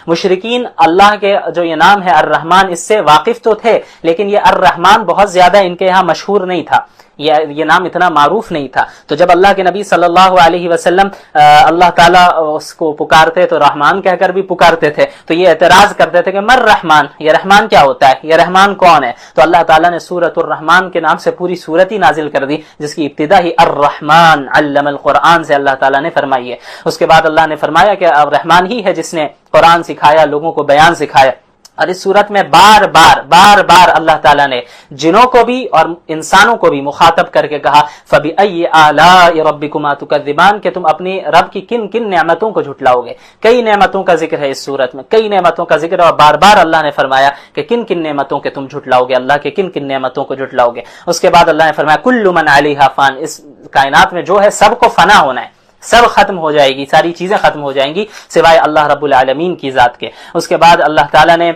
مشرکین اللہ کے جو یہ نام ہے الرحمن اس سے واقف تو تھے، لیکن یہ الرحمن بہت زیادہ ان کے ہاں مشہور نہیں تھا، یہ نام اتنا معروف نہیں تھا۔ تو جب اللہ کے نبی صلی اللہ علیہ وسلم اللہ تعالیٰ اس کو پکارتے تو رحمان کہہ کر بھی پکارتے تھے، تو یہ اعتراض کرتے تھے کہ مر رحمان، یہ رحمان کیا ہوتا ہے، یہ رحمان کون ہے؟ تو اللہ تعالیٰ نے سورۃ الرحمان کے نام سے پوری سورت ہی نازل کر دی، جس کی ابتدا ہی الرحمن علم القرآن سے اللہ تعالیٰ نے فرمائی ہے۔ اس کے بعد اللہ نے فرمایا کہ رحمان ہی ہے جس نے قرآن سکھایا، لوگوں کو بیان سکھایا۔ اور اس صورت میں بار بار اللہ تعالیٰ نے جنوں کو بھی اور انسانوں کو بھی مخاطب کر کے کہا فَبِأَيِّ آلَاءِ رَبِّكُمَا تُكَذِّبَانِ، کہ تم اپنی رب کی کن کن نعمتوں کو جھٹلاؤ گے۔ کئی نعمتوں کا ذکر ہے اس صورت میں، کئی نعمتوں کا ذکر ہے، اور بار بار اللہ نے فرمایا کہ کن کن نعمتوں کے تم جھٹلاؤ گے، اللہ کے کن کن نعمتوں کو جھٹلاؤ گے۔ اس کے بعد اللہ نے فرمایا كُلُّ مَنْ عَلَيْهَا فان، اس کائنات میں جو ہے سب کو فنا ہونا ہے، سب ختم ہو جائے گی، ساری چیزیں ختم ہو جائیں گی سوائے اللہ رب العالمین کی ذات کے۔ اس کے بعد اللہ تعالیٰ نے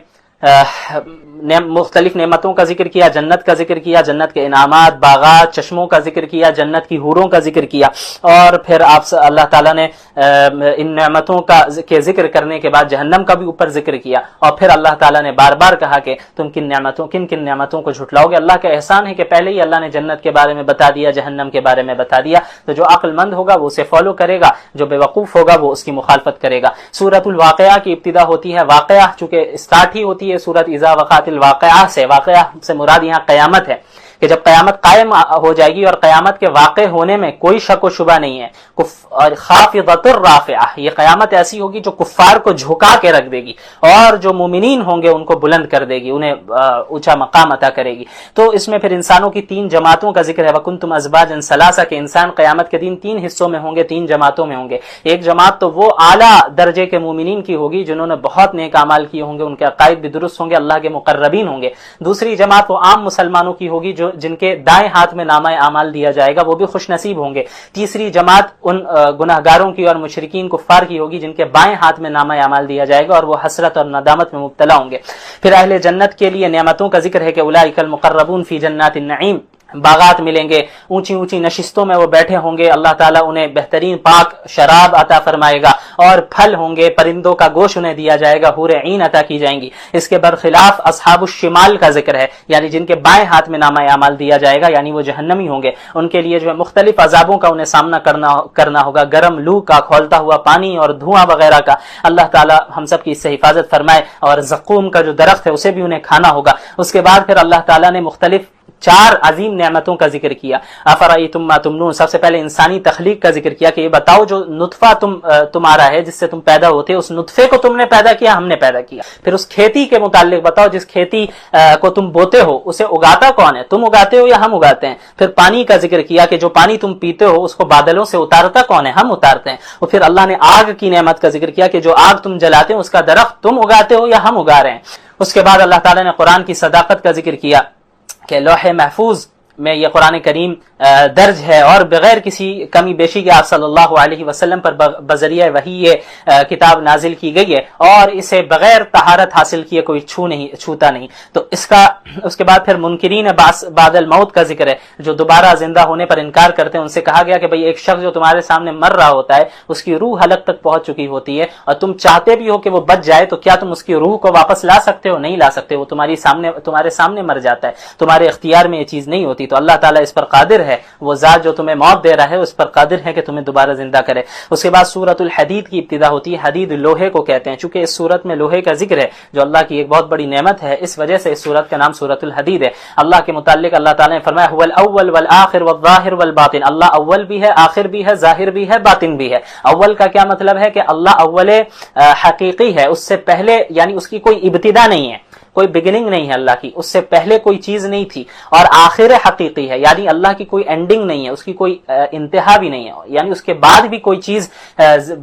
مختلف نعمتوں کا ذکر کیا، جنت کا ذکر کیا، جنت کے انعامات، باغات، چشموں کا ذکر کیا، جنت کی حوروں کا ذکر کیا، اور پھر اللہ تعالیٰ نے ان نعمتوں کے ذکر کرنے کے بعد جہنم کا بھی اوپر ذکر کیا، اور پھر اللہ تعالیٰ نے بار بار کہا کہ تم کن کن نعمتوں کو جھٹلاؤ گے۔ اللہ کا احسان ہے کہ پہلے ہی اللہ نے جنت کے بارے میں بتا دیا، جہنم کے بارے میں بتا دیا، تو جو عقل مند ہوگا وہ اسے فالو کرے گا، جو بے وقوف ہوگا وہ اس کی مخالفت کرے گا۔ سورۃ الواقعہ کی ابتدا ہوتی ہے، واقعہ چونکہ اسٹارٹ ہی ہوتی ہے سورۃ اذا وقعت الواقعہ سے، واقعہ سے مراد یہاں قیامت ہے، کہ جب قیامت قائم ہو جائے گی، اور قیامت کے واقع ہونے میں کوئی شک و شبہ نہیں ہے، اور خافضۃ الرافعہ، یہ قیامت ایسی ہوگی جو کفار کو جھکا کے رکھ دے گی، اور جو مومنین ہوں گے ان کو بلند کر دے گی، انہیں اونچا مقام عطا کرے گی۔ تو اس میں پھر انسانوں کی تین جماعتوں کا ذکر ہے، وَكُنْتُمْ أَزْوَاجًا ثَلَاثَةً، کہ انسان قیامت کے دن تین حصوں میں ہوں گے، تین جماعتوں میں ہوں گے۔ ایک جماعت تو وہ اعلیٰ درجے کے مومنین کی ہوگی جنہوں نے بہت نیک اعمال کیے ہوں گے، ان کے عقائد بھی درست ہوں گے، اللہ کے مقربین ہوں گے۔ دوسری جماعت وہ عام مسلمانوں کی ہوگی جن کے دائیں ہاتھ میں نامہ اعمال دیا جائے گا، وہ بھی خوش نصیب ہوں گے۔ تیسری جماعت ان گناہگاروں کی اور مشرکین کفار کی ہوگی جن کے بائیں ہاتھ میں نامہ اعمال دیا جائے گا، اور وہ حسرت اور ندامت میں مبتلا ہوں گے۔ پھر اہل جنت کے لیے نعمتوں کا ذکر ہے کہ اولئک المقربون فی جنات النعیم، باغات ملیں گے، اونچی اونچی نشستوں میں وہ بیٹھے ہوں گے، اللہ تعالیٰ انہیں بہترین پاک شراب عطا فرمائے گا، اور پھل ہوں گے، پرندوں کا گوشت انہیں دیا جائے گا، حور عین عطا کی جائیں گی۔ اس کے برخلاف اصحاب الشمال کا ذکر ہے، یعنی جن کے بائیں ہاتھ میں نامہ اعمال دیا جائے گا، یعنی وہ جہنمی ہوں گے، ان کے لیے جو ہے مختلف عذابوں کا انہیں سامنا کرنا ہوگا، گرم لو کا، کھولتا ہوا پانی اور دھواں وغیرہ کا۔ اللہ تعالیٰ ہم سب کی اس سے حفاظت فرمائے، اور زقوم کا جو درخت ہے اسے بھی انہیں کھانا ہوگا۔ اس کے بعد پھر اللہ تعالیٰ نے مختلف چار عظیم نعمتوں کا ذکر کیا۔ افرأیتم ما تمنون، سب سے پہلے انسانی تخلیق کا ذکر کیا کہ یہ بتاؤ جو نطفہ تمہارا ہے جس سے تم پیدا ہوتے، اس نطفے کو تم نے پیدا کیا، ہم نے پیدا کیا۔ پھر اس کھیتی کے متعلق بتاؤ، جس کھیتی کو تم بوتے ہو اسے اگاتا کون ہے، تم اگاتے ہو یا ہم اگاتے ہیں۔ پھر پانی کا ذکر کیا کہ جو پانی تم پیتے ہو اس کو بادلوں سے اتارتا کون ہے، ہم اتارتے ہیں۔ اور پھر اللہ نے آگ کی نعمت کا ذکر کیا کہ جو آگ تم جلاتے ہو اس کا درخت تم اگاتے ہو یا ہم اگا رہے ہیں۔ اس کے بعد اللہ تعالیٰ نے قرآن کی صداقت کا ذکر کیا کہ لوح محفوظ میں یہ قرآن کریم درج ہے، اور بغیر کسی کمی بیشی کے آپ صلی اللہ علیہ وسلم پر بذریعہ وحی یہ کتاب نازل کی گئی ہے، اور اسے بغیر طہارت حاصل کیے کوئی چھوتا نہیں۔ تو اس کے بعد پھر منکرین بعد الموت کا ذکر ہے، جو دوبارہ زندہ ہونے پر انکار کرتے ہیں۔ ان سے کہا گیا کہ بھئی ایک شخص جو تمہارے سامنے مر رہا ہوتا ہے اس کی روح حلق تک پہنچ چکی ہوتی ہے، اور تم چاہتے بھی ہو کہ وہ بچ جائے، تو کیا تم اس کی روح کو واپس لا سکتے ہو؟ نہیں لا سکتے، وہ تمہارے سامنے مر جاتا ہے، تمہارے اختیار میں یہ چیز نہیں ہوتی۔ تو اللہ تعالیٰ اس پر قادر ہے، وہ ذات جو تمہیں موت دے رہا ہے اس پر قادر ہے کہ تمہیں دوبارہ زندہ کرے۔ اس کے بعد سورۃ الحدید کی ابتدا ہوتی ہے، حدید لوہے کو کہتے ہیں، چونکہ اس سورت میں لوہے کا ذکر ہے جو اللہ کی ایک بہت بڑی نعمت ہے، اس وجہ سے اس سورت کا نام سورۃ الحدید ہے۔ اللہ کے متعلق اللہ تعالیٰ نے فرمایا هو الاول والآخر والظاہر والباطن، اللہ اول بھی ہے، آخر بھی ہے، ظاہر بھی ہے، باطن بھی ہے۔ اول کا کیا مطلب ہے کہ اللہ اول حقیقی ہے، اس سے پہلے یعنی اس کی کوئی ابتدا نہیں ہے، کوئی بگننگ نہیں ہے اللہ کی، اس سے پہلے کوئی چیز نہیں تھی، اور آخر حقیقی ہے، یعنی اللہ کی کوئی اینڈنگ نہیں ہے، اس کی کوئی انتہا بھی نہیں ہے، یعنی اس کے بعد بھی کوئی چیز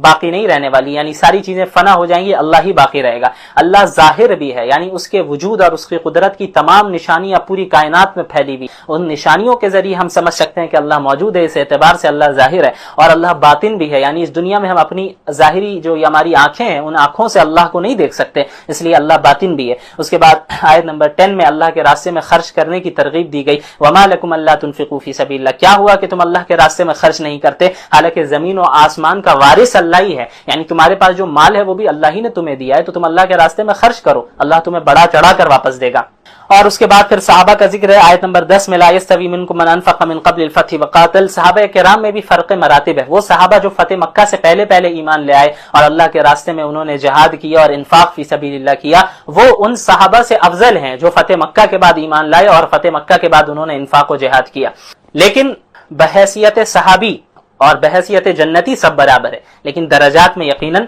باقی نہیں رہنے والی، یعنی ساری چیزیں فنا ہو جائیں گی، اللہ ہی باقی رہے گا۔ اللہ ظاہر بھی ہے، یعنی اس کے وجود اور اس کی قدرت کی تمام نشانیاں پوری کائنات میں پھیلی ہوئی، ان نشانیوں کے ذریعے ہم سمجھ سکتے ہیں کہ اللہ موجود ہے، اس اعتبار سے اللہ ظاہر ہے۔ اور اللہ باطن بھی ہے، یعنی اس دنیا میں ہم اپنی ظاہری جو ہماری آنکھیں ہیں ان آنکھوں سے اللہ کو نہیں دیکھ سکتے، اس لیے اللہ باطن بھی ہے۔ اس کے بعد آیت نمبر 10 میں اللہ کے راستے میں خرچ کرنے کی ترغیب دی گئی، وما لکم الا تنفقوا فی سبیل اللہ، کیا ہوا کہ تم اللہ کے راستے میں خرچ نہیں کرتے، حالانکہ زمین و آسمان کا وارث اللہ ہی ہے، یعنی تمہارے پاس جو مال ہے وہ بھی اللہ ہی نے تمہیں دیا ہے، تو تم اللہ کے راستے میں خرچ کرو، اللہ تمہیں بڑا چڑھا کر واپس دے گا۔ اور اس کے بعد پھر صحابہ کا ذکر ہے، آیت نمبر 10 میں لا یستوی منکم من انفق من قبل الفتح وقاتل، صحابہ کرام میں بھی فرق مراتب ہے، وہ صحابہ جو فتح مکہ سے پہلے ایمان لے آئے اور اللہ کے راستے میں انہوں نے جہاد کیا اور انفاق فی سبیل اللہ کیا، وہ ان صحابہ سے افضل ہیں جو فتح مکہ کے بعد ایمان لائے اور فتح مکہ کے بعد انہوں نے انفاق و جہاد کیا، لیکن بحیثیت صحابی اور بحیثیت جنتی سب برابر ہے، لیکن درجات میں یقیناً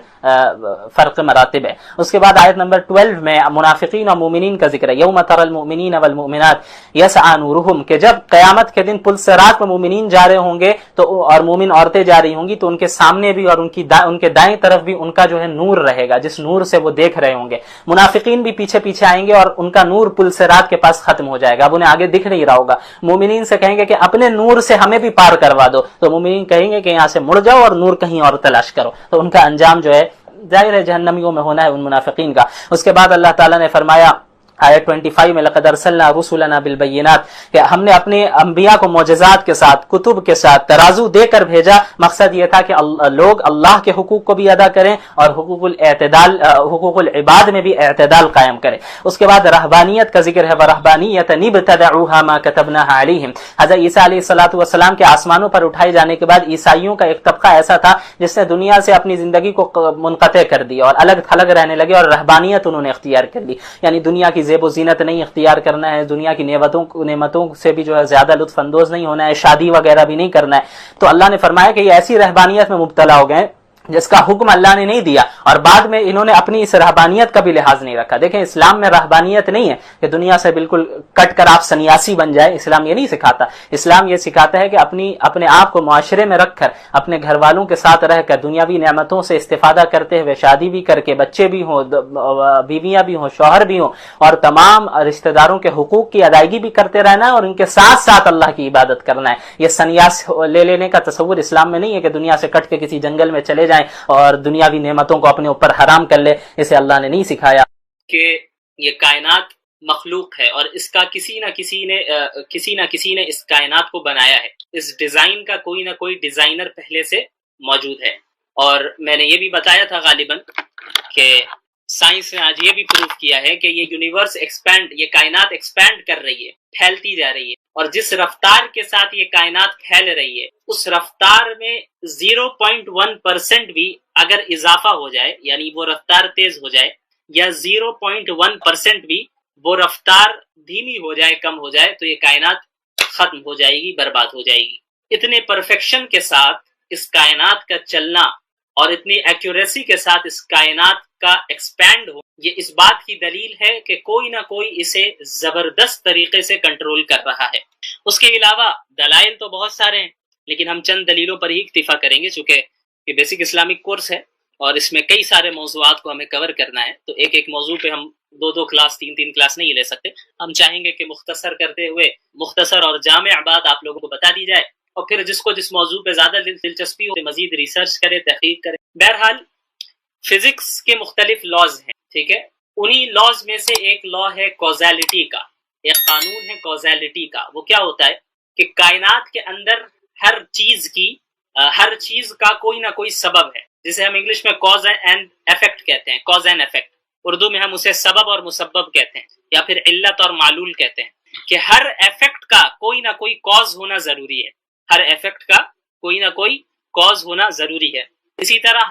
فرق مراتب ہے۔ اس کے بعد آیت نمبر 12 میں منافقین اور مومنین کا ذکر ہے، یوم تری المؤمنین والمؤمنات یسعی نورہم، کہ جب قیامت کے دن پل صراط میں مومنین جا رہے ہوں گے تو اور مومن عورتیں جا رہی ہوں گی تو ان کے سامنے بھی اور ان کے دائیں طرف بھی ان کا جو ہے نور رہے گا، جس نور سے وہ دیکھ رہے ہوں گے۔ منافقین بھی پیچھے پیچھے آئیں گے اور ان کا نور پل صراط کے پاس ختم ہو جائے گا، اب انہیں آگے دکھ نہیں رہا ہوگا، مومنین سے کہیں گے کہ اپنے نور سے ہمیں بھی پار کروا دو، تو مومنین کہیں گے کہ یہاں سے مڑ جاؤ اور نور کہیں اور تلاش کرو، تو ان کا انجام جو ہے ظاہر ہے جہنمیوں میں ہونا ہے ان منافقین کا۔ اس کے بعد اللہ تعالیٰ نے فرمایا آیت 25 میں لقد ارسلنا رسلنا بالبینات، کہ ہم نے اپنے انبیاء کو معجزات کے ساتھ، کتب کے ساتھ، ترازو دے کر بھیجا، مقصد یہ تھا کہ لوگ اللہ کے حقوق کو بھی ادا کریں اور حقوق العباد میں بھی اعتدال قائم کریں۔ اس کے بعد رہبانیت کا ذکر ہے، ورہبانیۃ ابتدعوها ما كتبناها علیہم، حضرت عیسیٰ علیہ السلام کے آسمانوں پر اٹھائے جانے کے بعد عیسائیوں کا ایک طبقہ ایسا تھا جس نے دنیا سے اپنی زندگی کو منقطع کر دیا اور الگ تھلگ رہنے لگے، اور رہبانیت انہوں نے اختیار کر لی، یعنی دنیا کی زیب و زینت نہیں اختیار کرنا ہے، دنیا کی نعمتوں سے بھی جو ہے زیادہ لطف اندوز نہیں ہونا ہے، شادی وغیرہ بھی نہیں کرنا ہے۔ تو اللہ نے فرمایا کہ یہ ایسی رہبانیت میں مبتلا ہو گئے جس کا حکم اللہ نے نہیں دیا، اور بعد میں انہوں نے اپنی اس رہبانیت کا بھی لحاظ نہیں رکھا۔ دیکھیں اسلام میں رہبانیت نہیں ہے کہ دنیا سے بالکل کٹ کر آپ سنیاسی بن جائے، اسلام یہ نہیں سکھاتا، اسلام یہ سکھاتا ہے کہ اپنے آپ کو معاشرے میں رکھ کر، اپنے گھر والوں کے ساتھ رہ کر، دنیاوی نعمتوں سے استفادہ کرتے ہوئے، شادی بھی کر کے، بچے بھی ہوں، بیویاں بھی ہوں، شوہر بھی ہوں، اور تمام رشتہ داروں کے حقوق کی ادائیگی بھی کرتے رہنا ہے اور ان کے ساتھ ساتھ اللہ کی عبادت کرنا ہے۔ یہ سنیاس لے لینے کا تصور اسلام میں نہیں ہے کہ دنیا سے کٹ کے کسی جنگل میں چلے جائیں اور دنیاوی نعمتوں کو اپنے اوپر حرام کر لے، اسے اللہ نے نہیں سکھایا کہ یہ کائنات مخلوق ہے اور اس کا کسی نہ کسی نے اس کائنات کو بنایا ہے، اس ڈیزائن کا کوئی نہ کوئی ڈیزائنر پہلے سے موجود ہے۔ اور میں نے یہ بھی بتایا تھا غالباً کہ سائنس نے آج یہ بھی پروف کیا ہے کہ یہ یونیورس یہ کائنات ایکسپینڈ کر رہی ہے، پھیلتی جا رہی ہے، اور جس رفتار کے ساتھ یہ کائنات پھیل رہی ہے اس رفتار میں 0.1% بھی اگر اضافہ ہو جائے، یعنی وہ رفتار تیز ہو جائے، یا 0.1% بھی وہ رفتار دھیمی ہو جائے، کم ہو جائے، تو یہ کائنات ختم ہو جائے گی، برباد ہو جائے گی۔ اتنے پرفیکشن کے ساتھ اس کائنات کا چلنا اور اتنی ایکوریسی کے ساتھ اس کائنات کا ایکسپینڈ ہو، یہ اس بات کی دلیل ہے کہ کوئی نہ کوئی اسے زبردست طریقے سے کنٹرول کر رہا ہے۔ اس کے علاوہ دلائل تو بہت سارے ہیں، لیکن ہم چند دلیلوں پر ہی اکتفا کریں گے، چونکہ یہ بیسک اسلامک کورس ہے اور اس میں کئی سارے موضوعات کو ہمیں کور کرنا ہے، تو ایک موضوع پہ ہم دو کلاس، تین کلاس نہیں لے سکتے۔ ہم چاہیں گے کہ مختصر کرتے ہوئے مختصر اور جامع بات آپ لوگوں کو بتا دی جائے، اور پھر جس کو جس موضوع پہ زیادہ دلچسپی ہو مزید ریسرچ کرے، تحقیق کرے۔ بہرحال فزکس کے مختلف لاز ہیں، ٹھیک ہے، انہی لاز میں سے ایک لا ہے کوزیلٹی کا، ایک قانون ہے کوزیلٹی کا۔ وہ کیا ہوتا ہے کہ کائنات کے اندر ہر چیز کا کوئی نہ کوئی سبب ہے، جسے ہم انگلش میں کاز اینڈ ایفیکٹ کہتے ہیں، کاز اینڈ ایفیکٹ، اردو میں ہم اسے سبب اور مسبب کہتے ہیں، یا پھر علت اور معلول کہتے ہیں، کہ ہر ایفیکٹ کا کوئی نہ کوئی کاز ہونا ضروری ہے، ہر ایفیکٹ کا کوئی نہ کوئی کاز ہونا ضروری ہے۔ اسی طرح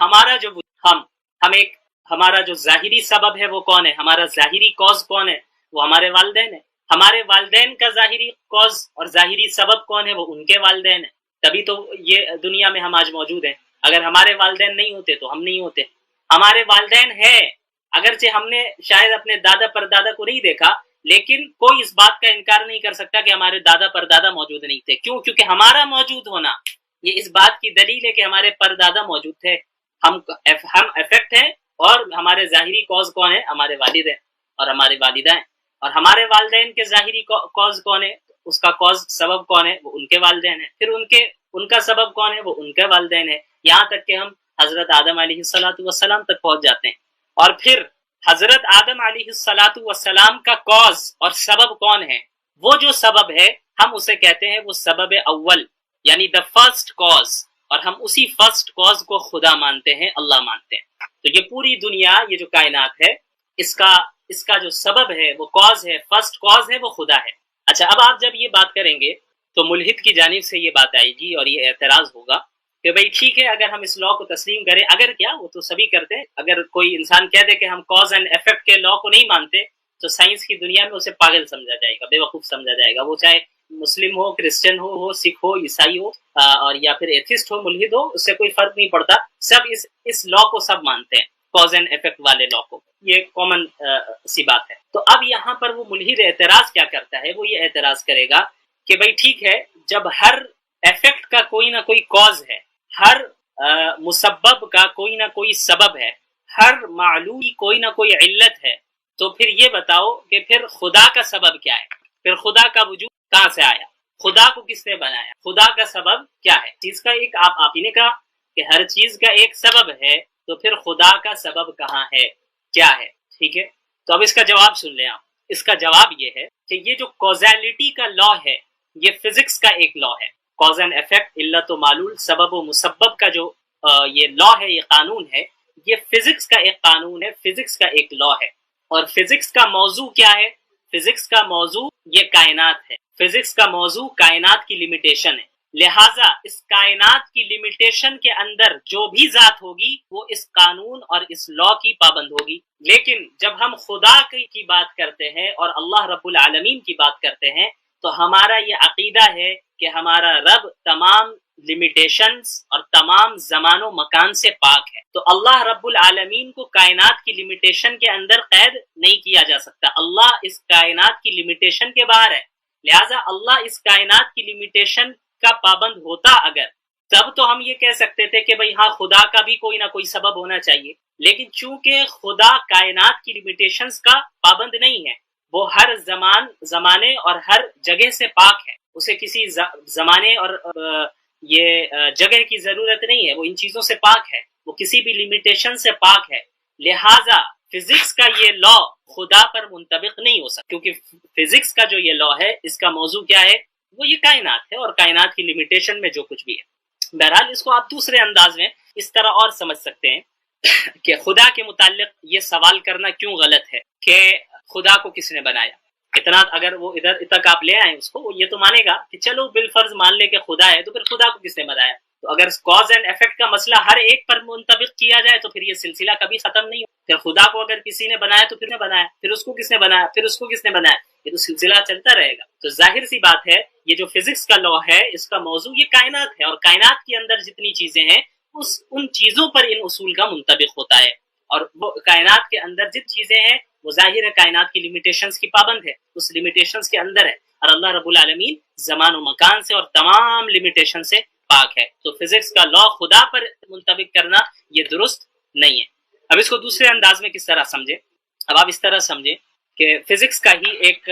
ہمارا جو ظاہری سبب ہے وہ کون ہے، ہمارا ظاہری کاز کون ہے، وہ ہمارے والدین ہیں۔ ہمارے والدین کا ظاہری کاز اور ظاہری سبب کون ہے، وہ ان کے والدین ہیں، تبھی تو یہ دنیا میں ہم آج موجود ہیں۔ اگر ہمارے والدین نہیں ہوتے تو ہم نہیں ہوتے۔ ہمارے والدین ہیں، اگرچہ ہم نے شاید اپنے دادا پردادا کو نہیں دیکھا، لیکن کوئی اس بات کا انکار نہیں کر سکتا کہ ہمارے دادا پردادا موجود نہیں تھے۔ کیوں؟ کیونکہ ہمارا موجود ہونا یہ اس بات کی دلیل ہے کہ ہمارے پردادا موجود تھے۔ ہم افیکٹ ہیں، اور ہمارے ظاہری کاز کون ہے، ہمارے والد ہیں اور ہمارے والدہ ہیں۔ اور ہمارے والدین کے ظاہری کاز کون ہے، اس کا کاز سبب کون ہے، وہ ان کے والدین ہیں۔ پھر ان کا سبب کون ہے، وہ ان کے والدین ہیں، یہاں تک کہ ہم حضرت آدم علیہ السلام تک پہنچ جاتے ہیں۔ اور پھر حضرت آدم علیہ الصلاۃ والسلام کا کاز اور سبب کون ہے؟ وہ جو سبب ہے ہم اسے کہتے ہیں وہ سبب اول، یعنی دا فرسٹ کاز، اور ہم اسی فرسٹ کاز کو خدا مانتے ہیں، اللہ مانتے ہیں۔ تو یہ پوری دنیا، یہ جو کائنات ہے، اس کا جو سبب ہے، وہ کاز ہے، فرسٹ کاز ہے، وہ خدا ہے۔ اچھا، اب آپ جب یہ بات کریں گے تو ملحد کی جانب سے یہ بات آئے گی اور یہ اعتراض ہوگا کہ بھئی ٹھیک ہے، اگر ہم اس لا کو تسلیم کریں، اگر کیا وہ تو سبھی کرتے ہیں، اگر کوئی انسان کہہ دے کہ ہم کاز اینڈ ایفیکٹ کے لا کو نہیں مانتے تو سائنس کی دنیا میں اسے پاگل سمجھا جائے گا، بے وقوف سمجھا جائے گا، وہ چاہے مسلم ہو، کرسچن ہو، سکھ ہو، عیسائی ہو، اور یا پھر ایتھسٹ ہو، ملحد ہو، اس سے کوئی فرق نہیں پڑتا، سب اس لا کو سب مانتے ہیں، کاز اینڈ ایفیکٹ والے لا کو، یہ کامن سی بات ہے۔ تو اب یہاں پر وہ ملحد اعتراض کیا کرتا ہے؟ وہ یہ اعتراض کرے گا کہ بھئی ٹھیک ہے، جب ہر ایفیکٹ کا کوئی نہ کوئی کاز ہے، ہر مسبب کا کوئی نہ کوئی سبب ہے، ہر معلوم کی کوئی نہ کوئی علت ہے، تو پھر یہ بتاؤ کہ پھر خدا کا سبب کیا ہے؟ پھر خدا کا وجود کہاں سے آیا؟ خدا کو کس نے بنایا؟ خدا کا سبب کیا ہے؟ چیز کا ایک آپ ہی نے کہا کہ ہر چیز کا ایک سبب ہے، تو پھر خدا کا سبب کہاں ہے، کیا ہے؟ ٹھیک ہے، تو اب اس کا جواب سن لیں آپ۔ اس کا جواب یہ ہے کہ یہ جو کوزیلٹی کا لا ہے، یہ فزکس کا ایک لا ہے۔ کاز اینڈ ایفیکٹ، علت و معلول، سبب و مسبب کا جو یہ لا ہے، یہ قانون ہے، یہ فزکس کا ایک قانون ہے، فزکس کا ایک لا ہے۔ اور فزکس کا موضوع کیا ہے؟ فزکس کا موضوع یہ کائنات ہے، فزکس کا موضوع کائنات کی لمیٹیشن ہے، لہٰذا اس کائنات کی لمیٹیشن کے اندر جو بھی ذات ہوگی وہ اس قانون اور اس لا کی پابند ہوگی۔ لیکن جب ہم خدا کی بات کرتے ہیں اور اللہ رب العالمین کی بات کرتے ہیں تو ہمارا یہ عقیدہ ہے کہ ہمارا رب تمام لمیٹیشنز اور تمام زمان و مکان سے پاک ہے۔ تو اللہ رب العالمین کو کائنات کی لمیٹیشن کے اندر قید نہیں کیا جا سکتا، اللہ اس کائنات کی لمیٹیشن کے باہر ہے، لہٰذا اللہ اس کائنات کی لمیٹیشن کا پابند ہوتا اگر، تب تو ہم یہ کہہ سکتے تھے کہ بھئی ہاں خدا کا بھی کوئی نہ کوئی سبب ہونا چاہیے، لیکن چونکہ خدا کائنات کی لمیٹیشنز کا پابند نہیں ہے، وہ ہر زمانے اور ہر جگہ سے پاک ہے، اسے کسی زمانے اور یہ جگہ کی ضرورت نہیں ہے، وہ ان چیزوں سے پاک ہے، وہ کسی بھی لمیٹیشن سے پاک ہے، لہٰذا فزکس کا یہ لا خدا پر منطبق نہیں ہو سکتا، کیونکہ فزکس کا جو یہ لا ہے اس کا موضوع کیا ہے؟ وہ یہ کائنات ہے، اور کائنات کی لمیٹیشن میں جو کچھ بھی ہے۔ بہرحال اس کو آپ دوسرے انداز میں اس طرح اور سمجھ سکتے ہیں کہ خدا کے متعلق یہ سوال کرنا کیوں غلط ہے کہ خدا کو کس نے بنایا۔ اتنا اگر وہ ادھر تک آپ لے آئیں اس کو، وہ یہ تو مانے گا کہ چلو بالفرض مان لے کہ خدا ہے، تو پھر خدا کو کس نے بنایا؟ تو اگر کاز اینڈ ایفیکٹ کا مسئلہ ہر ایک پر منطبق کیا جائے تو پھر یہ سلسلہ کبھی ختم نہیں ہو۔ پھر خدا کو اگر کسی نے بنایا تو پھر نے بنایا، پھر اس کو کس نے بنایا، پھر اس کو کس نے بنایا، یہ تو سلسلہ چلتا رہے گا۔ تو ظاہر سی بات ہے، یہ جو فزکس کا لا ہے اس کا موضوع یہ کائنات ہے، اور کائنات کے اندر جتنی چیزیں ہیں ان چیزوں پر ان اصول کا منطبق ہوتا ہے، اور وہ کائنات کے اندر جت چیزیں ہیں وہ ظاہر ہے کائنات کی لمیٹیشنز کی پابند ہے، اس لمیٹیشنز کے اندر ہے، اور اللہ رب العالمین زمان و مکان سے اور تمام لمیٹیشن سے پاک ہے۔ تو فزکس کا لا خدا پر منطبق کرنا یہ درست نہیں ہے۔ اب اس کو دوسرے انداز میں کس طرح سمجھیں؟ اب آپ اس طرح سمجھیں کہ فزکس کا ہی ایک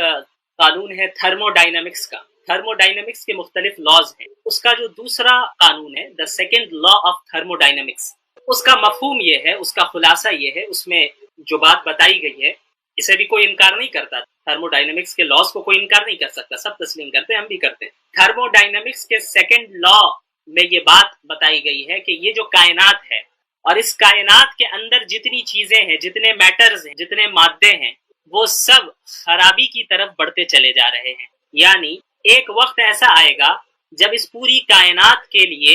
قانون ہے تھرمو ڈائنامکس کا۔ تھرمو ڈائنامکس کے مختلف لاز ہیں، اس کا جو دوسرا قانون ہے the second law of thermodynamics, اس کا مفہوم یہ ہے، اس کا خلاصہ یہ ہے، اس میں جو بات بتائی گئی ہے اسے بھی کوئی انکار نہیں کرتا، تھرمو ڈائنامکس کے لاز کو کوئی انکار نہیں کر سکتا، سب تسلیم کرتے ہیں، ہم بھی کرتے ہیں۔ تھرمو ڈائنامکس کے سیکنڈ لا میں یہ بات بتائی گئی ہے کہ یہ جو کائنات ہے اور اس کائنات کے اندر جتنی چیزیں ہیں، جتنے میٹرز ہیں، جتنے مادے ہیں، وہ سب خرابی کی طرف بڑھتے چلے جا رہے ہیں، یعنی ایک وقت ایسا آئے گا جب اس پوری کائنات کے لیے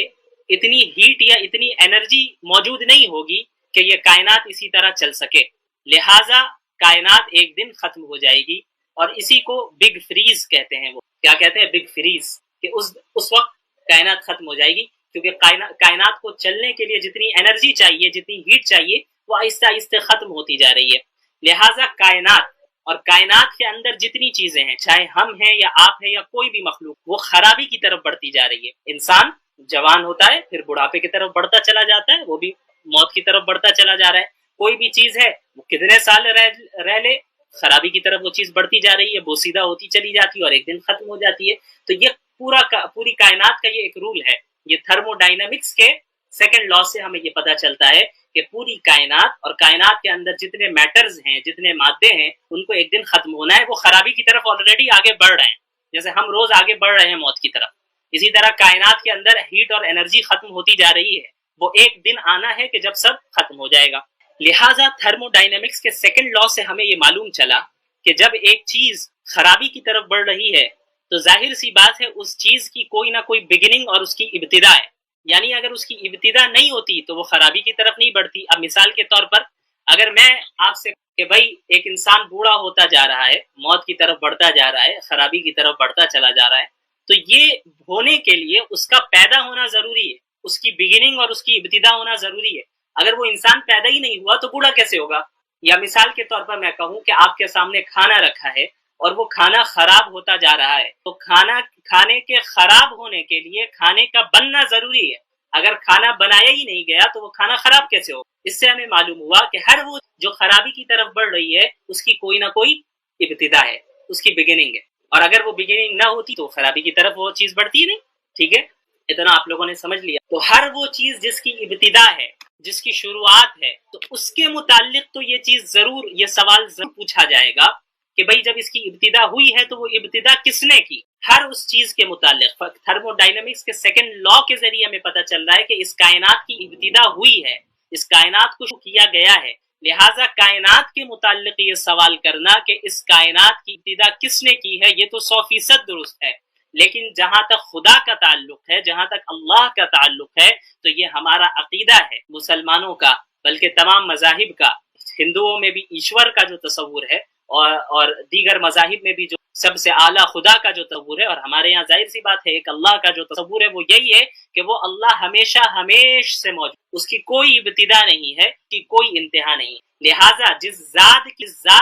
اتنی ہیٹ یا اتنی انرجی موجود نہیں ہوگی کہ یہ کائنات اسی طرح چل سکے، لہٰذا کائنات ایک دن ختم ہو جائے گی، اور اسی کو بگ فریز کہتے ہیں۔ وہ کیا کہتے ہیں؟ بگ فریز، کہ اس وقت کائنات ختم ہو جائے گی، کیونکہ کائنات کو چلنے کے لیے جتنی انرجی چاہیے، جتنی ہیٹ چاہیے، وہ آہستہ آہستہ ختم ہوتی جا رہی ہے، لہٰذا کائنات اور کائنات کے اندر جتنی چیزیں ہیں، چاہے ہم ہیں یا آپ ہیں یا کوئی بھی مخلوق، وہ خرابی کی طرف بڑھتی جا رہی ہے۔ انسان جوان ہوتا ہے، پھر بڑھاپے کی طرف بڑھتا چلا جاتا ہے، وہ بھی موت کی طرف بڑھتا چلا جا رہا ہے۔ کوئی بھی چیز ہے وہ کتنے سال رہ لے، خرابی کی طرف وہ چیز بڑھتی جا رہی ہے، بوسیدہ ہوتی چلی جاتی ہے اور ایک دن ختم ہو جاتی ہے۔ تو یہ پوری کائنات کا یہ ایک رول ہے، یہ تھرمو ڈائنامکس کے سیکنڈ لا سے ہمیں یہ پتہ چلتا ہے کہ پوری کائنات اور کائنات کے اندر جتنے میٹرز ہیں، جتنے مادے ہیں، ان کو ایک دن ختم ہونا ہے. وہ خرابی کی طرف آلریڈی آگے بڑھ رہے ہیں، جیسے ہم روز آگے بڑھ رہے ہیں موت کی طرف. اسی طرح کائنات کے اندر ہیٹ اور انرجی ختم ہوتی جا رہی ہے. وہ ایک دن آنا ہے کہ جب سب ختم ہو جائے گا. لہٰذا تھرمو ڈائنامکس کے سیکنڈ لا سے ہمیں یہ معلوم چلا کہ جب ایک چیز خرابی کی طرف بڑھ رہی ہے تو ظاہر سی بات ہے اس چیز کی کوئی نہ کوئی بگننگ اور اس کی ابتدا ہے. یعنی اگر اس کی ابتدا نہیں ہوتی تو وہ خرابی کی طرف نہیں بڑھتی. اب مثال کے طور پر اگر میں آپ سے کہ بھائی ایک انسان بوڑھا ہوتا جا رہا ہے، موت کی طرف بڑھتا جا رہا ہے، خرابی کی طرف بڑھتا چلا جا رہا ہے، تو یہ ہونے کے لیے اس کا پیدا ہونا ضروری ہے، اس کی بگننگ اور اس کی ابتدا ہونا ضروری ہے. اگر وہ انسان پیدا ہی نہیں ہوا تو بوڑھا کیسے ہوگا؟ یا مثال کے طور پر میں کہوں کہ آپ کے سامنے کھانا رکھا ہے اور وہ کھانا خراب ہوتا جا رہا ہے، تو کھانے کے خراب ہونے کے لیے کھانے کا بننا ضروری ہے. اگر کھانا بنایا ہی نہیں گیا تو وہ کھانا خراب کیسے ہو؟ اس سے ہمیں معلوم ہوا کہ ہر وہ جو خرابی کی طرف بڑھ رہی ہے اس کی کوئی نہ کوئی ابتدا ہے، اس کی بگننگ ہے. اور اگر وہ بگننگ نہ ہوتی تو خرابی کی طرف وہ چیز بڑھتی ہی نہیں. ٹھیک ہے، اتنا آپ لوگوں نے سمجھ لیا. تو ہر وہ چیز جس کی ابتدا ہے، جس کی شروعات ہے، تو اس کے متعلق تو یہ سوال ضرور پوچھا جائے گا کہ بھئی جب اس کی ابتدا ہوئی ہے تو وہ ابتدا کس نے کی؟ ہر اس چیز کے متعلق تھرمو ڈائنامکس کے سیکنڈ لا کے ذریعے ہمیں پتہ چل رہا ہے کہ اس کائنات کی ابتدا ہوئی ہے، اس کائنات کو کیا گیا ہے. لہٰذا کائنات کے متعلق یہ سوال کرنا کہ اس کائنات کی ابتدا کس نے کی ہے، یہ تو 100% درست ہے. لیکن جہاں تک خدا کا تعلق ہے، جہاں تک اللہ کا تعلق ہے، تو یہ ہمارا عقیدہ ہے مسلمانوں کا، بلکہ تمام مذاہب کا. ہندوؤں میں بھی ایشور کا جو تصور ہے اور دیگر مذاہب میں بھی جو سب سے اعلیٰ خدا کا جو تصور ہے، اور ہمارے یہاں ظاہر سی بات ہے ایک اللہ کا جو تصور ہے وہ یہی ہے کہ وہ اللہ ہمیشہ ہمیش سے موجود، اس کی کوئی ابتدا نہیں ہے، اس کی کوئی انتہا نہیں. لہٰذا جس ذات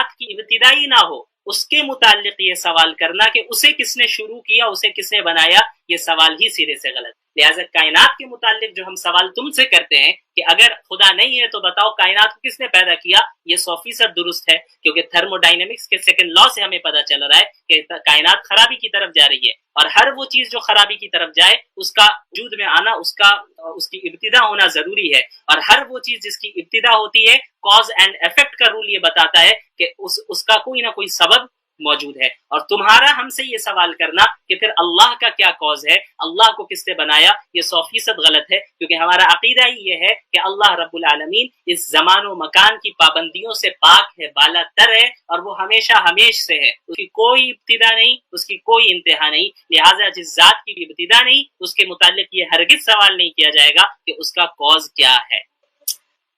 کی ابتدا ہی نہ ہو اس کے متعلق یہ سوال کرنا کہ اسے کس نے شروع کیا، اسے کس نے بنایا، یہ سوال ہی سرے سے غلط. لہٰذا کائنات کے متعلق جو ہم سوال تم سے کرتے ہیں کہ اگر خدا نہیں ہے تو بتاؤ کائنات کو کس نے پیدا کیا، یہ 100% درست ہے، کیونکہ تھرمو ڈائنامکس کے سیکنڈ لا سے ہمیں پتہ چل رہا ہے کہ کائنات خرابی کی طرف جا رہی ہے، اور ہر وہ چیز جو خرابی کی طرف جائے اس کا وجود میں آنا، اس کی ابتدا ہونا ضروری ہے. اور ہر وہ چیز جس کی ابتدا ہوتی ہے، کاز اینڈ ایفیکٹ کا رول یہ بتاتا ہے کہ اس کا کوئی نہ کوئی سبب موجود ہے. اور تمہارا ہم سے یہ سوال کرنا کہ پھر اللہ کا کیا کاز ہے، اللہ کو کس نے بنایا، یہ 100% غلط ہے، کیونکہ ہمارا عقیدہ ہی یہ ہے کہ اللہ رب العالمین اس زمان و مکان کی پابندیوں سے پاک ہے، بالا تر ہے، اور وہ ہمیشہ ہمیش سے ہے، اس کی کوئی ابتدا نہیں، اس کی کوئی انتہا نہیں. لہٰذا جس ذات کی بھی ابتدا نہیں اس کے متعلق یہ ہرگز سوال نہیں کیا جائے گا کہ اس کا کاز کیا ہے.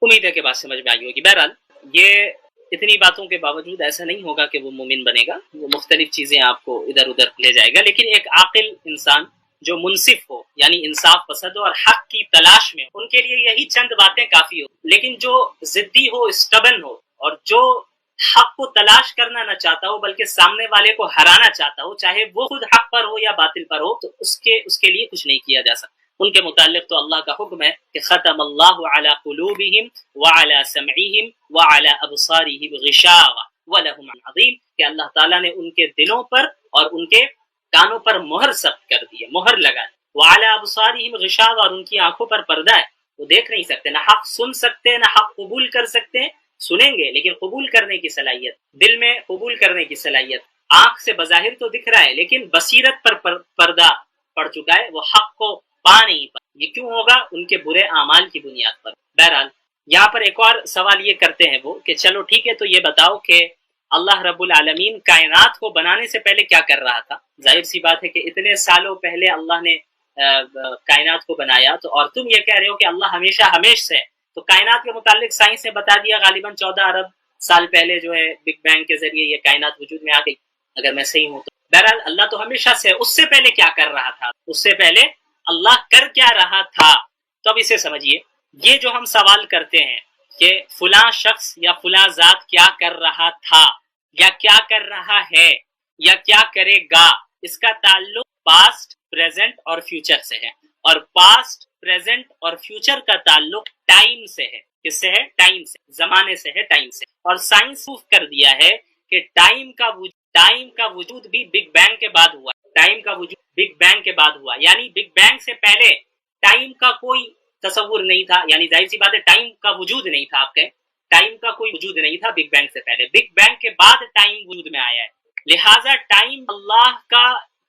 امید ہے کہ بات سمجھ میں آئی ہوگی. بہرحال یہ اتنی باتوں کے باوجود ایسا نہیں ہوگا کہ وہ مومن بنے گا، وہ مختلف چیزیں آپ کو ادھر ادھر لے جائے گا. لیکن ایک عاقل انسان جو منصف ہو، یعنی انصاف پسند ہو اور حق کی تلاش میں، ان کے لیے یہی چند باتیں کافی ہو. لیکن جو ضدی ہو، اسٹبن ہو، اور جو حق کو تلاش کرنا نہ چاہتا ہو بلکہ سامنے والے کو ہرانا چاہتا ہو، چاہے وہ خود حق پر ہو یا باطل پر ہو، تو اس کے لیے کچھ نہیں کیا جا سکتا. ان کے متعلق تو اللہ کا حکم ہے کہ ختم اللہ علی قلوبہم وعلی سمعہم وعلی ابصارہم غشاوہ ولہم عظیم، کہ اللہ تعالیٰ نے ان کے دلوں پر اور ان کے کانوں پر مہر سخت کر دی ہے، مہر لگا دی. وعلی ابصارہم غشاوہ، اور ان کی آنکھوں پر پردہ ہے، وہ دیکھ نہیں سکتے، نہ حق سن سکتے، نہ حق قبول کر سکتے. سنیں گے لیکن قبول کرنے کی صلاحیت، دل میں قبول کرنے کی صلاحیت، آنکھ سے بظاہر تو دکھ رہا ہے لیکن بصیرت پر پردہ پڑ چکا ہے، وہ حق کو پا نہیں پا. یہ کیوں ہوگا؟ ان کے برے اعمال کی بنیاد پر. بہرحال یہاں پر ایک اور سوال یہ کرتے ہیں وہ کہ چلو ٹھیک ہے، تو یہ بتاؤ کہ اللہ رب العالمین کائنات کو بنانے سے پہلے کیا کر رہا تھا؟ ظاہر سی بات ہے کہ اتنے سالوں پہلے اللہ نے کائنات کو بنایا، تو اور تم یہ کہہ رہے ہو کہ اللہ ہمیشہ ہمیش سے ہے. تو کائنات کے متعلق سائنس نے بتا دیا غالباً 14 ارب سال پہلے جو ہے بگ بینگ کے ذریعے یہ کائنات وجود میں آ گئی، اگر میں صحیح ہوں تو. بہرحال اللہ تو ہمیشہ سے ہے، اس سے پہلے کیا کر رہا تھا؟ اس سے پہلے اللہ کر کیا رہا تھا؟ تو اب اسے سمجھیے. یہ جو ہم سوال کرتے ہیں کہ فلاں شخص یا فلاں ذات کیا کر رہا تھا یا کیا کر رہا ہے یا کیا کرے گا، اس کا تعلق پاسٹ، پریزنٹ اور فیوچر سے ہے. اور پاسٹ، پریزنٹ اور فیوچر کا تعلق ٹائم سے ہے. کس سے ہے؟ ٹائم سے، زمانے سے ہے، ٹائم سے. اور سائنس پروف کر دیا ہے کہ ٹائم کا وجود بھی بگ بینگ کے بعد ہوا. ٹائم کا وجود بگ بینگ کے بعد ہوا، یعنی بگ بینگ سے پہلے ٹائم کا کوئی تصور نہیں تھا، یعنی ظاہر سی بات ہے ٹائم کا وجود نہیں تھا، آپ کہیں ٹائم کا کوئی وجود نہیں تھا بگ بینگ سے پہلے، بگ بینگ کے بعد ٹائم وجود میں آیا ہے، لہٰذا ٹائم اللہ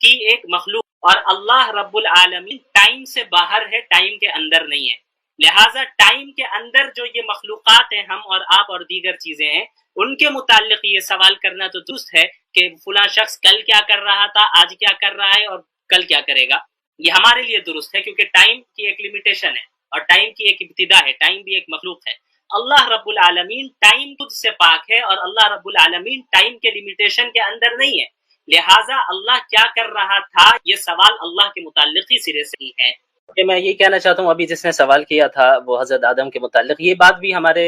کی ایک مخلوق، اور اللہ رب العالمین ٹائم سے باہر ہے، ٹائم کے اندر نہیں ہے، لہٰذا ٹائم کے اندر جو یہ مخلوقات ہیں، ہم اور آپ اور دیگر چیزیں ہیں، ان کے متعلق یہ سوال کرنا تو درست ہے کہ فلاں شخص کل کیا کر رہا تھا، آج کیا کر رہا ہے اور کل کیا کرے گا، یہ ہمارے لیے درست ہے کیونکہ ٹائم کی ایک لمیٹیشن ہے اور ٹائم کی ایک ابتدا ہے، ٹائم بھی ایک مخلوق ہے۔ اللہ رب العالمین ٹائم خود سے پاک ہے اور اللہ رب العالمین ٹائم کے لمیٹیشن کے اندر نہیں ہے، لہٰذا اللہ کیا کر رہا تھا یہ سوال اللہ کے متعلق ہی سرے سے ہی ہے۔ کہ میں یہ کہنا چاہتا ہوں، ابھی جس نے سوال کیا تھا وہ حضرت آدم کے متعلق، یہ بات بھی ہمارے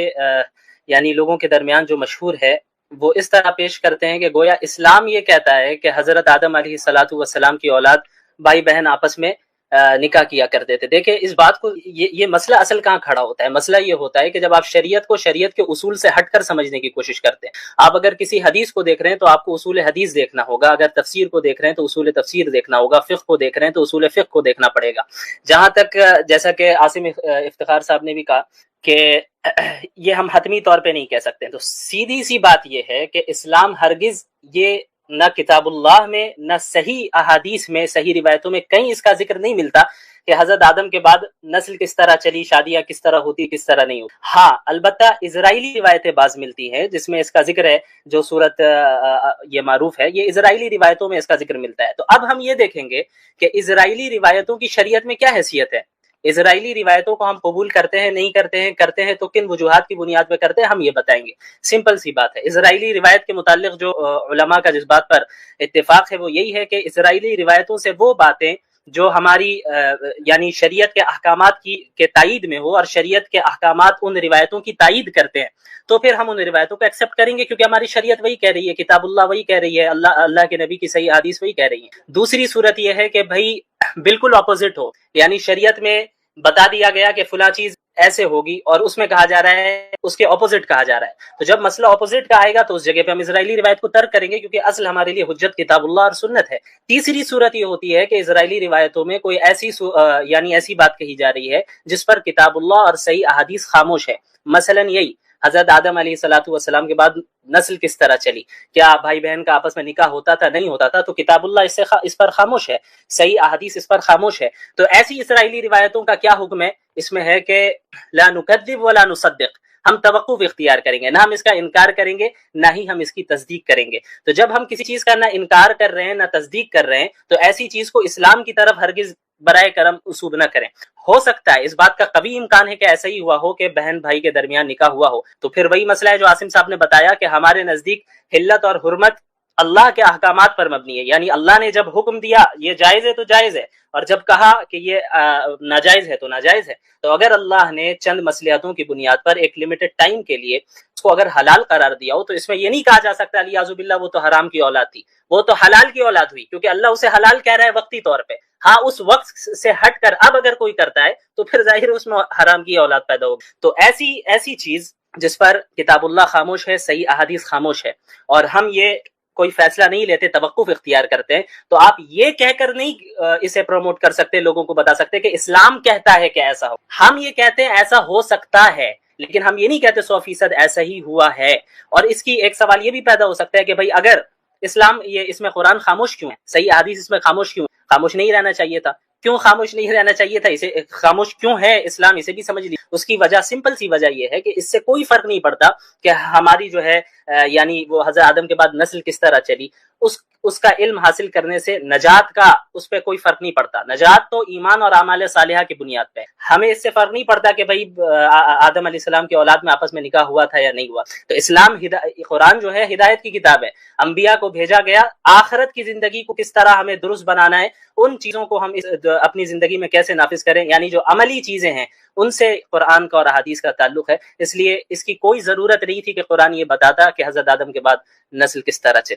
یعنی لوگوں کے درمیان جو مشہور ہے وہ اس طرح پیش کرتے ہیں کہ گویا اسلام یہ کہتا ہے کہ حضرت آدم علیہ الصلاۃ والسلام کی اولاد بھائی بہن آپس میں نکاح کیا کرتے تھے۔ دیکھیں اس بات کو یہ مسئلہ اصل کہاں کھڑا ہوتا ہے، مسئلہ یہ ہوتا ہے کہ جب آپ شریعت کو شریعت کے اصول سے ہٹ کر سمجھنے کی کوشش کرتے ہیں، آپ اگر کسی حدیث کو دیکھ رہے ہیں تو آپ کو اصول حدیث دیکھنا ہوگا، اگر تفسیر کو دیکھ رہے ہیں تو اصول تفسیر دیکھنا ہوگا، فقہ کو دیکھ رہے ہیں تو اصول فقہ کو دیکھنا پڑے گا۔ جہاں تک جیسا کہ عاصم افتخار صاحب نے بھی کہا کہ یہ ہم حتمی طور پہ نہیں کہہ سکتے، تو سیدھی سی بات یہ ہے کہ اسلام ہرگز یہ نہ کتاب اللہ میں نہ صحیح احادیث میں، صحیح روایتوں میں کہیں اس کا ذکر نہیں ملتا کہ حضرت آدم کے بعد نسل کس طرح چلی، شادیاں کس طرح ہوتی، کس طرح نہیں ہوتی۔ ہاں البتہ اسرائیلی روایتیں بعض ملتی ہیں جس میں اس کا ذکر ہے، جو صورت یہ معروف ہے، یہ اسرائیلی روایتوں میں اس کا ذکر ملتا ہے۔ تو اب ہم یہ دیکھیں گے کہ اسرائیلی روایتوں کی شریعت میں کیا حیثیت ہے، اسرائیلی روایتوں کو ہم قبول کرتے ہیں نہیں کرتے ہیں تو کن وجوہات کی بنیاد پہ کرتے ہیں، ہم یہ بتائیں گے۔ سمپل سی بات ہے، اسرائیلی روایت کے متعلق جو علماء کا جس بات پر اتفاق ہے وہ یہی ہے کہ اسرائیلی روایتوں سے وہ باتیں جو ہماری یعنی شریعت کے احکامات کے تائید میں ہو اور شریعت کے احکامات ان روایتوں کی تائید کرتے ہیں، تو پھر ہم ان روایتوں کو ایکسیپٹ کریں گے کیونکہ ہماری شریعت وہی کہہ رہی ہے، کتاب اللہ وہی کہہ رہی ہے، اللہ کے نبی کی صحیح حدیث وہی کہہ رہی ہے۔ دوسری صورت یہ ہے کہ بھائی بالکل اپوزٹ ہو، یعنی شریعت میں بتا دیا گیا کہ فلاں چیز ایسے ہوگی اور اس میں کہا جا رہا ہے اس کے اپوزٹ کہا جا رہا ہے، تو جب مسئلہ اپوزٹ کا آئے گا تو اس جگہ پہ ہم اسرائیلی روایت کو ترک کریں گے کیونکہ اصل ہمارے لیے حجت کتاب اللہ اور سنت ہے۔ تیسری صورت یہ ہوتی ہے کہ اسرائیلی روایتوں میں کوئی یعنی ایسی بات کہی جا رہی ہے جس پر کتاب اللہ اور صحیح احادیث خاموش ہے، مثلا یہی حضرت آدم علیہ الصلاۃ والسلام کے بعد نسل کس طرح چلی، کیا بھائی بہن کا آپس میں نکاح ہوتا تھا نہیں ہوتا تھا، تو کتاب اللہ اس پر خاموش ہے، صحیح احادیث اس پر خاموش ہے۔ تو ایسی اسرائیلی روایتوں کا کیا حکم ہے، اس میں ہے کہ لا نکذب ولا نصدق، ہم توقف اختیار کریں گے، نہ ہم اس کا انکار کریں گے نہ ہی ہم اس کی تصدیق کریں گے۔ تو جب ہم کسی چیز کا نہ انکار کر رہے ہیں نہ تصدیق کر رہے ہیں تو ایسی چیز کو اسلام کی طرف ہرگز برائے کرم اسوب نہ کریں۔ ہو سکتا ہے اس بات کا قوی امکان ہے کہ ایسا ہی ہوا ہو کہ بہن بھائی کے درمیان نکاح ہوا ہو، تو پھر وہی مسئلہ ہے جو عاصم صاحب نے بتایا کہ ہمارے نزدیک حلت اور حرمت اللہ کے احکامات پر مبنی ہے، یعنی اللہ نے جب حکم دیا یہ جائز ہے تو جائز ہے، اور جب کہا کہ یہ ناجائز ہے تو ناجائز ہے، تو اگر اللہ نے چند مصلحتوں کی بنیاد پر ایک لمیٹڈ ٹائم کے لیے اس کو اگر حلال قرار دیا ہو تو اس میں یہ نہیں کہا جا سکتا الیاذ باللہ وہ تو حرام کی اولاد تھی، وہ تو حلال کی اولاد ہوئی، کیونکہ اللہ اسے حلال کہہ رہا ہے وقتی طور پہ۔ ہاں اس وقت سے ہٹ کر اب اگر کوئی کرتا ہے تو پھر ظاہر اس میں حرام کی اولاد پیدا ہوگی۔ تو ایسی چیز جس پر کتاب اللہ خاموش ہے، صحیح احادیث خاموش ہے، اور ہم یہ کوئی فیصلہ نہیں لیتے، توقف اختیار کرتے ہیں، تو آپ یہ کہہ کر نہیں اسے پروموٹ کر سکتے، لوگوں کو بتا سکتے کہ اسلام کہتا ہے کہ ایسا ہو۔ ہم یہ کہتے ہیں ایسا ہو سکتا ہے، لیکن ہم یہ نہیں کہتے 100% ایسا ہی ہوا ہے۔ اور اس کی ایک سوال یہ بھی پیدا ہو سکتا ہے کہ بھائی اگر اسلام اس میں قرآن خاموش کیوں ہے، صحیح حدیث اس میں خاموش کیوں ہے؟ خاموش نہیں رہنا چاہیے تھا، کیوں خاموش نہیں رہنا چاہیے تھا، اسے خاموش کیوں ہے اسلام، اسے بھی سمجھ لی۔ اس کی وجہ سمپل سی وجہ یہ ہے کہ اس سے کوئی فرق نہیں پڑتا کہ ہماری جو ہے یعنی وہ حضرت آدم کے بعد نسل کس طرح چلی، اس کا علم حاصل کرنے سے نجات کا اس پہ کوئی فرق نہیں پڑتا۔ نجات تو ایمان اور اعمال صالحہ کی بنیاد پہ، ہمیں اس سے فرق نہیں پڑتا کہ بھائی آدم علیہ السلام کی اولاد میں آپس میں نکاح ہوا تھا یا نہیں ہوا۔ تو اسلام قرآن جو ہے ہدایت کی کتاب ہے، انبیاء کو بھیجا گیا آخرت کی زندگی کو کس طرح ہمیں درست بنانا ہے، ان چیزوں کو ہم اپنی زندگی میں کیسے نافذ کریں، یعنی جو عملی چیزیں ہیں ان سے قرآن کا اور احادیث کا تعلق ہے۔ اس لیے اس کی کوئی ضرورت نہیں تھی کہ قرآن یہ بتاتا کہ حضرت آدم کے بعد نسل کس طرح چلی۔